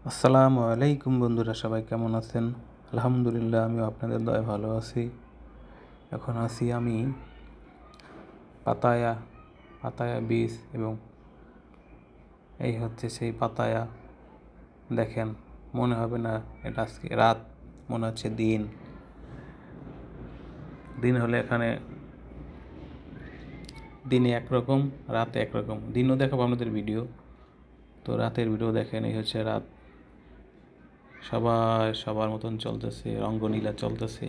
আসসালামু আলাইকুম বন্ধুরা, সবাই কেমন আছেন? আলহামদুলিল্লাহ, আমিও আপনাদের দয়ায় ভালো আছি। এখন আছি আমি পাতায়া পাতায়া বীচ, এবং এই হচ্ছে সেই পাতায়া। দেখেন, মনে হবে না এটা আজকে রাত, মনে হচ্ছে দিন। দিন হলে এখানে দিনে একরকম, রাতে একরকম। দিনও দেখাবো আপনাদের ভিডিও, তো রাতের ভিডিও দেখেন। এই হচ্ছে রাত, সবাই সবার মতন চলতেছে, রঙ্গনীলা চলতেছে।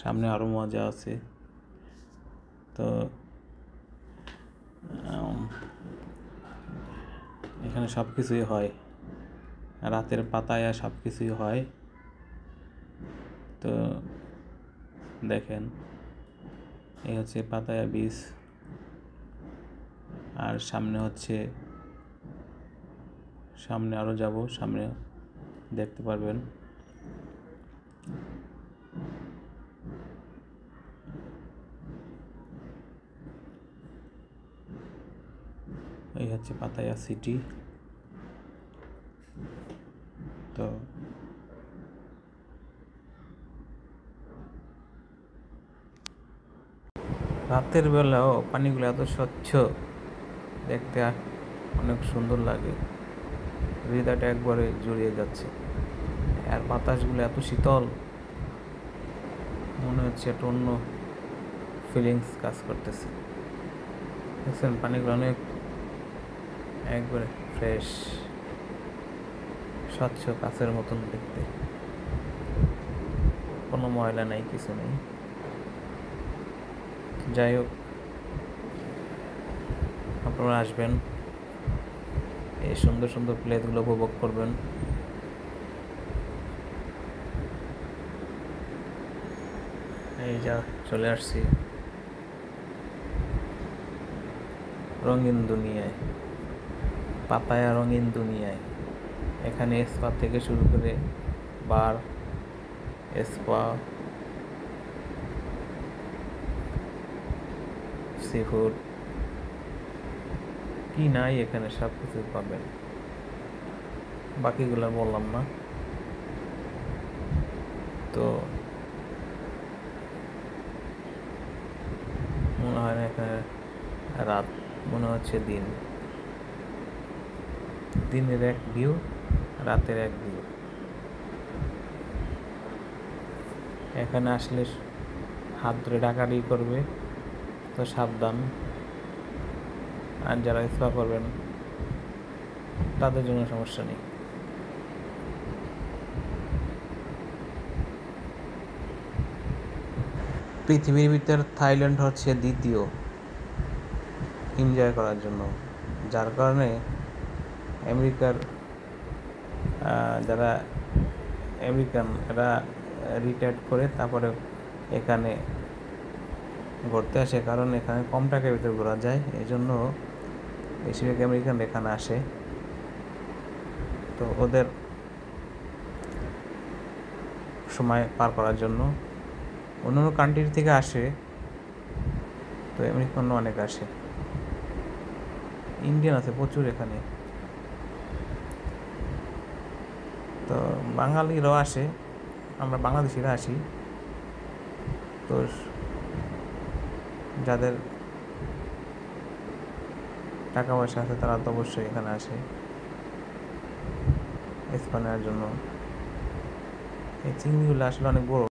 সামনে আরও মজা আছে। তো এখানে সব কিছুই হয়, রাতের পাতায়া সব কিছুই হয়। তো দেখেন, এই হচ্ছে পাতায়া বীচ, আর সামনে আরও যাব, সামনে দেখতে পারবেন। এই হচ্ছে পাতায়া সিটি। তো রাতের বেলাও পানিগুলো এত স্বচ্ছ, দেখতে অনেক সুন্দর লাগে। হৃদয়টা একবারে জড়িয়ে যাচ্ছে। আর বাতাসগুলো এত শীতল, মনে হচ্ছে একটা অন্য ফিলিংস কাজ করতেছে। দেখছেন, পানিগুলো অনেক একবারে ফ্রেশ, স্বচ্ছ কাচের মতন দেখতে, কোনো ময়লা নেই, কিছু নেই। যাই হোক, আপনারা আসবেন, এই সুন্দর সুন্দর প্লেসগুলো উপভোগ করবেন। এই যা চলে আসছি রঙিন দুনিয়ায়, পাতায়া রঙিন দুনিয়ায়। এখানে স্পা থেকে শুরু করে বার, স্পা, সি ফুড, কি নাই এখানে সব কিছু পাবেন। বাকিগুলো বললাম না। তো মনে হয় না এখানে রাত, মনে হচ্ছে দিন। দিনের এক ভিউ, রাতের এক ভিউ। এখানে আসলে হাত ধরে ডাকাডাকি করবে, তো সাবধান। আর যারা স্পা করবেন তাদের জন্য সমস্যা নেই। পৃথিবীর ভিতর থাইল্যান্ড হচ্ছে দ্বিতীয় এনজয় করার জন্য, যার কারণে আমেরিকার যারা আমেরিকান, এরা রিটায়ার্ড করে তারপরে এখানে ঘুরতে আসে, কারণ এখানে কম টাকার ভিতরে ঘোরা যায়। এই জন্য বেশিরভাগ আমেরিকান এখানে আসে। তো ওদের সময় পার করার জন্য অন্যান্য কান্ট্রি থেকে আসে, তো আমেরিকান অনেক আসে। ইন্ডিয়ান আছে প্রচুর এখানে। তো বাঙালিরাও আসে, আমরা বাংলাদেশিরা আসি। তো যাদের টাকা পয়সা আছে তারা তো অবশ্যই এখানে আসে স্পা নেওয়ার জন্য। এই চিংড়িগুলো আসলে অনেক বড়।